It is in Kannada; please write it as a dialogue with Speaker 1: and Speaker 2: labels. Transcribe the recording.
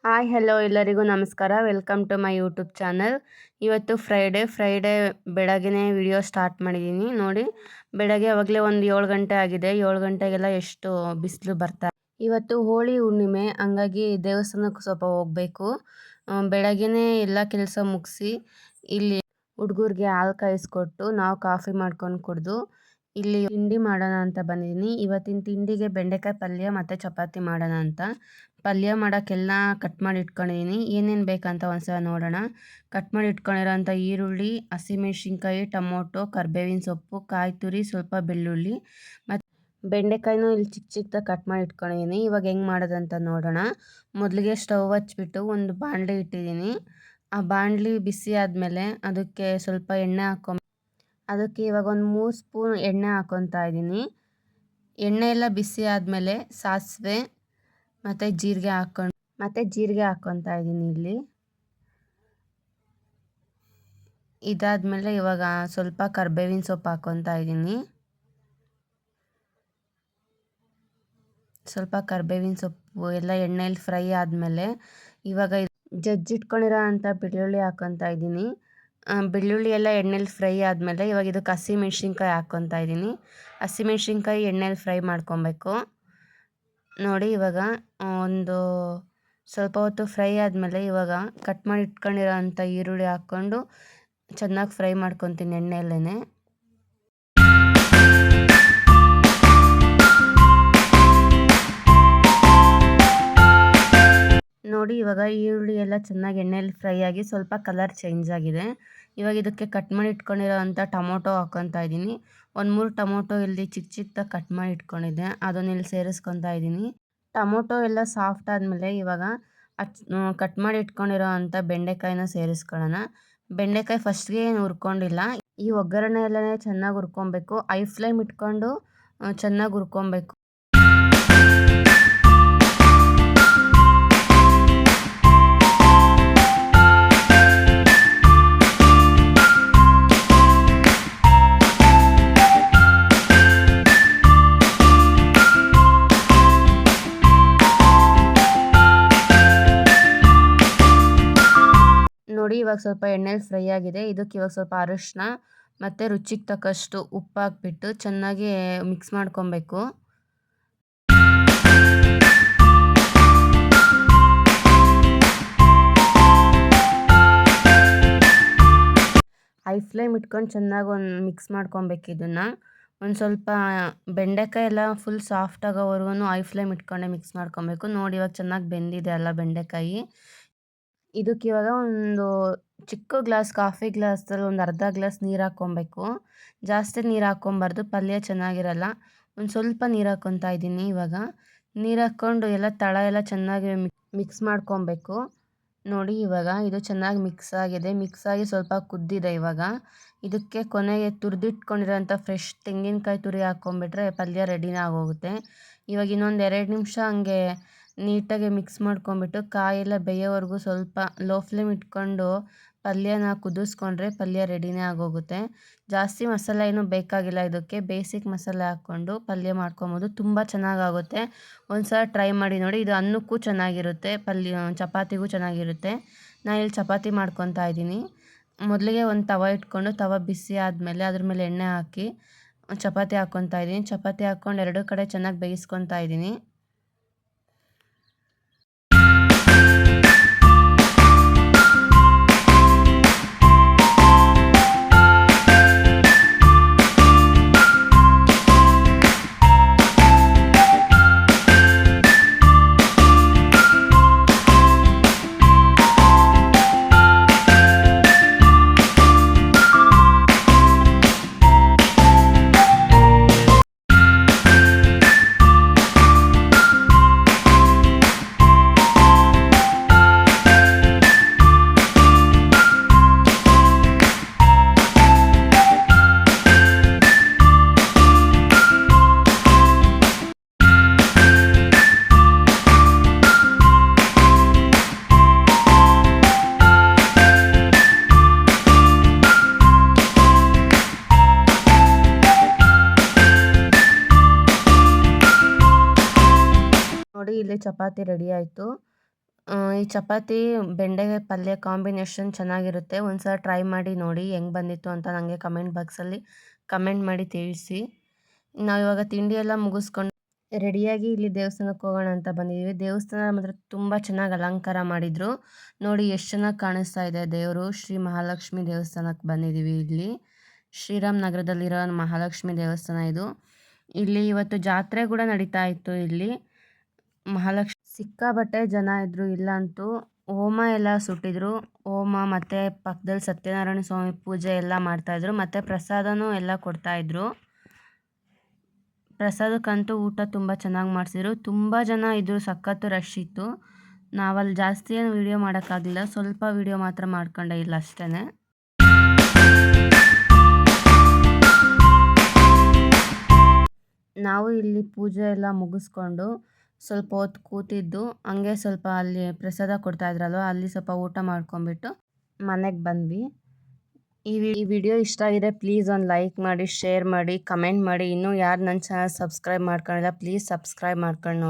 Speaker 1: ಹಾಯ್ ಹಲೋ ಎಲ್ಲರಿಗೂ ನಮಸ್ಕಾರ. Welcome to my YouTube channel. ಇವತ್ತು ಫ್ರೈಡೇ ಬೆಳಗ್ಗೆನೇ ವಿಡಿಯೋ ಸ್ಟಾರ್ಟ್ ಮಾಡಿದ್ದೀನಿ ನೋಡಿ. ಬೆಳಗ್ಗೆ ಆವಾಗಲೇ ಒಂದು 7 ಗಂಟೆ ಆಗಿದೆ. 7 ಗಂಟೆಗೆಲ್ಲ ಎಷ್ಟು ಬಿಸಿಲು ಬರ್ತಾ ಇವತ್ತು ಹೋಳಿ ಹುಣ್ಣಿಮೆ, ಹಂಗಾಗಿ ದೇವಸ್ಥಾನಕ್ಕೆ ಸ್ವಲ್ಪ ಹೋಗಬೇಕು. ಬೆಳಗ್ಗೆನೇ ಎಲ್ಲ ಕೆಲಸ ಮುಗಿಸಿ ಇಲ್ಲಿ ಹುಡುಗರಿಗೆ ಹಾಲು ಕಾಯಿಸ್ಕೊಟ್ಟು ನಾವು ಕಾಫಿ ಮಾಡ್ಕೊಂಡು ಕುಡಿದು ಇಲ್ಲಿ ತಿಂಡಿ ಮಾಡೋಣ ಅಂತ ಬಂದಿದ್ದೀನಿ. ಇವತ್ತಿನ ತಿಂಡಿಗೆ ಬೆಂಡೆಕಾಯಿ ಪಲ್ಯ ಮತ್ತು ಚಪಾತಿ ಮಾಡೋಣ ಅಂತ. ಪಲ್ಯ ಮಾಡೋಕ್ಕೆಲ್ಲ ಕಟ್ ಮಾಡಿ ಇಟ್ಕೊಂಡಿದ್ದೀನಿ. ಏನೇನು ಬೇಕಂತ ಒಂದ್ಸಲ ನೋಡೋಣ. ಕಟ್ ಮಾಡಿ ಇಟ್ಕೊಂಡಿರೋಂಥ ಈರುಳ್ಳಿ, ಹಸಿಮೆಣ್ಸಿನ್ಕಾಯಿ, ಟೊಮೊಟೊ, ಕರ್ಬೇವಿನ ಸೊಪ್ಪು, ಕಾಯಿ ತುರಿ, ಸ್ವಲ್ಪ ಬೆಳ್ಳುಳ್ಳಿ ಮತ್ತು ಬೆಂಡೆಕಾಯಿನೂ ಇಲ್ಲಿ ಚಿಕ್ಕ ಚಿಕ್ಕದಾಗಿ ಕಟ್ ಮಾಡಿ ಇಟ್ಕೊಂಡಿದ್ದೀನಿ. ಇವಾಗ ಹೆಂಗೆ ಮಾಡೋದಂತ ನೋಡೋಣ. ಮೊದಲಿಗೆ ಸ್ಟವ್ ಹಚ್ಬಿಟ್ಟು ಒಂದು ಬಾಣಲೆ ಇಟ್ಟಿದ್ದೀನಿ. ಆ ಬಾಣಲಿ ಬಿಸಿ ಆದಮೇಲೆ ಅದಕ್ಕೆ ಸ್ವಲ್ಪ ಎಣ್ಣೆ ಅದಕ್ಕೆ ಇವಾಗ ಒಂದು 3 ಸ್ಪೂನ್ ಎಣ್ಣೆ ಹಾಕ್ಕೊತಾ ಇದ್ದೀನಿ. ಎಣ್ಣೆ ಎಲ್ಲ ಬಿಸಿ ಆದಮೇಲೆ ಸಾಸಿವೆ ಮತ್ತು ಜೀರಿಗೆ ಹಾಕ್ಕೊತಾ ಇದ್ದೀನಿ ಇಲ್ಲಿ. ಇದಾದಮೇಲೆ ಇವಾಗ ಸ್ವಲ್ಪ ಕರ್ಬೇವಿನ ಸೊಪ್ಪು ಹಾಕ್ಕೊತಾ ಇದ್ದೀನಿ. ಸ್ವಲ್ಪ ಕರ್ಬೇವಿನ ಸೊಪ್ಪು ಎಲ್ಲ ಎಣ್ಣೆಯಲ್ಲಿ ಫ್ರೈ ಆದಮೇಲೆ ಇವಾಗ ಜಜ್ಜಿಟ್ಕೊಂಡಿರೋ ಅಂಥ ಬೆಳ್ಳುಳ್ಳಿ ಹಾಕ್ಕೊತಾ ಇದ್ದೀನಿ. ಬೆಳ್ಳುಳ್ಳಿ ಎಲ್ಲ ಎಣ್ಣೆಲಿ ಫ್ರೈ ಆದಮೇಲೆ ಇವಾಗ ಇದಕ್ಕೆ ಹಸಿಮೆಣ್ಸಿನ್ಕಾಯಿ ಹಾಕ್ಕೊತಾ ಇದ್ದೀನಿ. ಹಸಿಮೆಣ್ಸಿನ್ಕಾಯಿ ಎಣ್ಣೆಲಿ ಫ್ರೈ ಮಾಡ್ಕೊಬೇಕು ನೋಡಿ. ಇವಾಗ ಒಂದು ಸ್ವಲ್ಪ ಹೊತ್ತು ಫ್ರೈ ಆದಮೇಲೆ ಇವಾಗ ಕಟ್ ಮಾಡಿ ಇಟ್ಕೊಂಡಿರೋ ಅಂಥ ಈರುಳ್ಳಿ ಹಾಕ್ಕೊಂಡು ಚೆನ್ನಾಗಿ ಫ್ರೈ ಮಾಡ್ಕೊತೀನಿ ಎಣ್ಣೆಯಲ್ಲೇ. ನೋಡಿ ಇವಾಗ ಈರುಳ್ಳಿ ಎಲ್ಲ ಚೆನ್ನಾಗಿ ಎಣ್ಣೆಯಲ್ಲಿ ಫ್ರೈ ಆಗಿ ಸ್ವಲ್ಪ ಕಲರ್ ಚೇಂಜ್ ಆಗಿದೆ. ಇವಾಗ ಇದಕ್ಕೆ ಕಟ್ ಮಾಡಿ ಇಟ್ಕೊಂಡಿರೋ ಅಂಥ ಟೊಮೊಟೊ ಹಾಕ್ಕೊತಾ ಇದ್ದೀನಿ. ಒಂದು 3 ಟೊಮೊಟೊ ಇಲ್ಲಿ ಚಿಕ್ಕ ಚಿಕ್ಕದಾಗಿ ಕಟ್ ಮಾಡಿ ಇಟ್ಕೊಂಡಿದ್ದೆ, ಅದನ್ನ ಇಲ್ಲಿ ಸೇರಿಸ್ಕೊತಾ ಇದ್ದೀನಿ. ಟೊಮೊಟೊ ಎಲ್ಲ ಸಾಫ್ಟ್ ಆದಮೇಲೆ ಇವಾಗ ಕಟ್ ಮಾಡಿ ಇಟ್ಕೊಂಡಿರೋ ಅಂಥ ಬೆಂಡೆಕಾಯಿನ ಸೇರಿಸ್ಕೊಳ್ಳೋಣ. ಬೆಂಡೆಕಾಯಿ ಫಸ್ಟ್ಗೆ ಏನು ಹುರ್ಕೊಂಡಿಲ್ಲ. ಈ ಒಗ್ಗರಣೆ ಎಲ್ಲನೇ ಚೆನ್ನಾಗಿ ಹುರ್ಕೊಬೇಕು. ಐ ಫ್ಲೇಮ್ ಇಟ್ಕೊಂಡು ಚೆನ್ನಾಗಿ ಹುರ್ಕೊಬೇಕು. ನೋಡಿ ಇವಾಗ ಸ್ವಲ್ಪ ಎಣ್ಣೆಲಿ ಫ್ರೈ ಆಗಿದೆ. ಇದಕ್ಕೆ ಇವಾಗ ಸ್ವಲ್ಪ ಅರಿಶಿನ ಮತ್ತು ರುಚಿಗೆ ತಕ್ಕಷ್ಟು ಉಪ್ಪು ಹಾಕ್ಬಿಟ್ಟು ಚೆನ್ನಾಗಿ ಮಿಕ್ಸ್ ಮಾಡ್ಕೊಬೇಕು. ಹೈ ಫ್ಲೇಮ್ ಇಟ್ಕೊಂಡು ಚೆನ್ನಾಗಿ ಒಂದು ಮಿಕ್ಸ್ ಮಾಡ್ಕೊಬೇಕು. ಇದನ್ನು ಒಂದು ಸ್ವಲ್ಪ ಬೆಂಡೆಕಾಯಿ ಎಲ್ಲ ಫುಲ್ ಸಾಫ್ಟ್ ಆಗೋವರೆಗೂ ಹೈ ಫ್ಲೇಮ್ ಇಟ್ಕೊಂಡೆ ಮಿಕ್ಸ್ ಮಾಡ್ಕೊಬೇಕು. ನೋಡಿ ಇವಾಗ ಚೆನ್ನಾಗಿ ಬೆಂದಿದೆ ಅಲ್ಲ ಬೆಂಡೆಕಾಯಿ. ಇದಕ್ಕೆ ಇವಾಗ ಒಂದು ಚಿಕ್ಕ ಗ್ಲಾಸ್ ಕಾಫಿ ಗ್ಲಾಸಲ್ಲಿ ಒಂದು ಅರ್ಧ ಗ್ಲಾಸ್ ನೀರು ಹಾಕ್ಕೊಬೇಕು. ಜಾಸ್ತಿ ನೀರು ಹಾಕ್ಕೊಬಾರ್ದು, ಪಲ್ಯ ಚೆನ್ನಾಗಿರಲ್ಲ. ಒಂದು ಸ್ವಲ್ಪ ನೀರು ಹಾಕ್ಕೊತಾ ಇದ್ದೀನಿ. ಇವಾಗ ನೀರು ಹಾಕ್ಕೊಂಡು ಎಲ್ಲ ತಳ ಎಲ್ಲ ಚೆನ್ನಾಗಿ ಮಿಕ್ಸ್ ಮಾಡ್ಕೊಬೇಕು. ನೋಡಿ ಇವಾಗ ಇದು ಚೆನ್ನಾಗಿ ಮಿಕ್ಸ್ ಆಗಿದೆ. ಮಿಕ್ಸ್ ಆಗಿ ಸ್ವಲ್ಪ ಕುದ್ದಿದೆ. ಇವಾಗ ಇದಕ್ಕೆ ಕೊನೆಗೆ ತುರಿದಿಟ್ಕೊಂಡಿರೋಂಥ ಫ್ರೆಶ್ ತೆಂಗಿನಕಾಯಿ ತುರಿ ಹಾಕ್ಕೊಂಬಿಟ್ರೆ ಪಲ್ಯ ರೆಡಿನೇ ಆಗೋಗುತ್ತೆ. ಇವಾಗ ಇನ್ನೊಂದು 2 ನಿಮಿಷ ಹಂಗೆ ನೀಟಾಗಿ ಮಿಕ್ಸ್ ಮಾಡ್ಕೊಂಬಿಟ್ಟು ಕಾಯೆಲ್ಲ ಬೇಯೋವರೆಗೂ ಸ್ವಲ್ಪ ಲೋ ಫ್ಲೇಮ್ ಇಟ್ಕೊಂಡು ಪಲ್ಯನ ಕುದಿಸ್ಕೊಂಡ್ರೆ ಪಲ್ಯ ರೆಡಿನೇ ಆಗೋಗುತ್ತೆ. ಜಾಸ್ತಿ ಮಸಾಲೆ ಏನೂ ಬೇಕಾಗಿಲ್ಲ. ಇದಕ್ಕೆ ಬೇಸಿಕ್ ಮಸಾಲೆ ಹಾಕ್ಕೊಂಡು ಪಲ್ಯ ಮಾಡ್ಕೊಬೋದು. ತುಂಬ ಚೆನ್ನಾಗಾಗುತ್ತೆ. ಒಂದು ಸಲ ಟ್ರೈ ಮಾಡಿ ನೋಡಿ. ಇದು ಅನ್ನಕ್ಕೂ ಚೆನ್ನಾಗಿರುತ್ತೆ, ಚಪಾತಿಗೂ ಚೆನ್ನಾಗಿರುತ್ತೆ. ನಾನು ಇಲ್ಲಿ ಚಪಾತಿ ಮಾಡ್ಕೊತಾ ಇದ್ದೀನಿ. ಮೊದಲಿಗೆ ಒಂದು ತವ ಇಟ್ಕೊಂಡು ತವ ಬಿಸಿ ಆದಮೇಲೆ ಅದ್ರ ಮೇಲೆ ಎಣ್ಣೆ ಹಾಕಿ ಚಪಾತಿ ಹಾಕ್ಕೊತಾ ಇದ್ದೀನಿ. ಚಪಾತಿ ಹಾಕ್ಕೊಂಡು 2 ಕಡೆ ಚೆನ್ನಾಗಿ ಬೇಯಿಸ್ಕೊತಾ ಇದ್ದೀನಿ. ನೋಡಿ ಇಲ್ಲಿ ಚಪಾತಿ ರೆಡಿ ಆಯಿತು. ಈ ಚಪಾತಿ ಬೆಂಡೆಕಾಯಿ ಪಲ್ಯ ಕಾಂಬಿನೇಷನ್ ಚೆನ್ನಾಗಿರುತ್ತೆ. ಒಂದ್ಸಲ ಟ್ರೈ ಮಾಡಿ ನೋಡಿ ಹೆಂಗೆ ಬಂದಿತ್ತು ಅಂತ ನನಗೆ ಕಮೆಂಟ್ ಬಾಕ್ಸಲ್ಲಿ ಕಮೆಂಟ್ ಮಾಡಿ ತಿಳಿಸಿ. ನಾವಿವಾಗ ತಿಂಡಿ ಎಲ್ಲ ಮುಗಿಸ್ಕೊಂಡು ರೆಡಿಯಾಗಿ ಇಲ್ಲಿ ದೇವಸ್ಥಾನಕ್ಕೆ ಹೋಗೋಣ ಅಂತ ಬಂದಿದ್ದೀವಿ. ದೇವಸ್ಥಾನ ಮಾತ್ರ ತುಂಬ ಚೆನ್ನಾಗಿ ಅಲಂಕಾರ ಮಾಡಿದ್ರು. ನೋಡಿ ಎಷ್ಟು ಚೆನ್ನಾಗಿ ಕಾಣಿಸ್ತಾ ಇದೆ ದೇವರು. ಶ್ರೀ ಮಹಾಲಕ್ಷ್ಮಿ ದೇವಸ್ಥಾನಕ್ಕೆ ಬಂದಿದ್ದೀವಿ ಇಲ್ಲಿ. ಶ್ರೀರಾಮ್ ನಗರದಲ್ಲಿರೋ ಮಹಾಲಕ್ಷ್ಮಿ ದೇವಸ್ಥಾನ ಇದು. ಇಲ್ಲಿ ಇವತ್ತು ಜಾತ್ರೆ ಕೂಡ ನಡೀತಾ ಇತ್ತು ಇಲ್ಲಿ. ಮಹಾಲಕ್ಷ್ಮಿ ಸಿಕ್ಕಾಪಟ್ಟೆ ಜನ ಇದ್ರು ಇಲ್ಲಂತೂ. ಹೋಮ ಎಲ್ಲ ಸುಟ್ಟಿದ್ರು. ಹೋಮ ಮತ್ತು ಪಕ್ಕದಲ್ಲಿ ಸತ್ಯನಾರಾಯಣ ಸ್ವಾಮಿ ಪೂಜೆ ಎಲ್ಲ ಮಾಡ್ತಾಯಿದ್ರು. ಮತ್ತು ಪ್ರಸಾದನೂ ಎಲ್ಲ ಕೊಡ್ತಾಯಿದ್ರು. ಪ್ರಸಾದಕ್ಕಂತೂ ಊಟ ತುಂಬ ಚೆನ್ನಾಗಿ ಮಾಡಿಸಿದ್ರು. ತುಂಬ ಜನ ಇದ್ರು, ಸಖತ್ತು ರಶ್ ಇತ್ತು. ನಾವಲ್ಲಿ ಜಾಸ್ತಿ ಏನು ವೀಡಿಯೋ ಮಾಡೋಕ್ಕಾಗಲಿಲ್ಲ, ಸ್ವಲ್ಪ ವೀಡಿಯೋ ಮಾತ್ರ ಮಾಡ್ಕೊಂಡೆ ಇಲ್ಲ ಅಷ್ಟೇ. ನಾವು ಇಲ್ಲಿ ಪೂಜೆ ಎಲ್ಲ ಮುಗಿಸ್ಕೊಂಡು ಸ್ವಲ್ಪ ಹೊತ್ತು ಕೂತಿದ್ದು, ಹಂಗೆ ಸ್ವಲ್ಪ ಅಲ್ಲಿ ಪ್ರಸಾದ ಕೊಡ್ತಾಯಿದ್ರಲ್ವ, ಅಲ್ಲಿ ಸ್ವಲ್ಪ ಊಟ ಮಾಡ್ಕೊಂಬಿಟ್ಟು ಮನೆಗೆ ಬಂದ್ವಿ. ಈ ವಿಡಿಯೋ ಇಷ್ಟ ಆಗಿದೆ ಪ್ಲೀಸ್ ಒಂದು ಲೈಕ್ ಮಾಡಿ, ಶೇರ್ ಮಾಡಿ, ಕಮೆಂಟ್ ಮಾಡಿ. ಇನ್ನೂ ಯಾರು ನನ್ನ ಚಾನಲ್ ಸಬ್ಸ್ಕ್ರೈಬ್ ಮಾಡ್ಕೊಂಡಿಲ್ಲ ಪ್ಲೀಸ್ ಸಬ್ಸ್ಕ್ರೈಬ್ ಮಾಡ್ಕೊಂಡು ನೋಡಿ.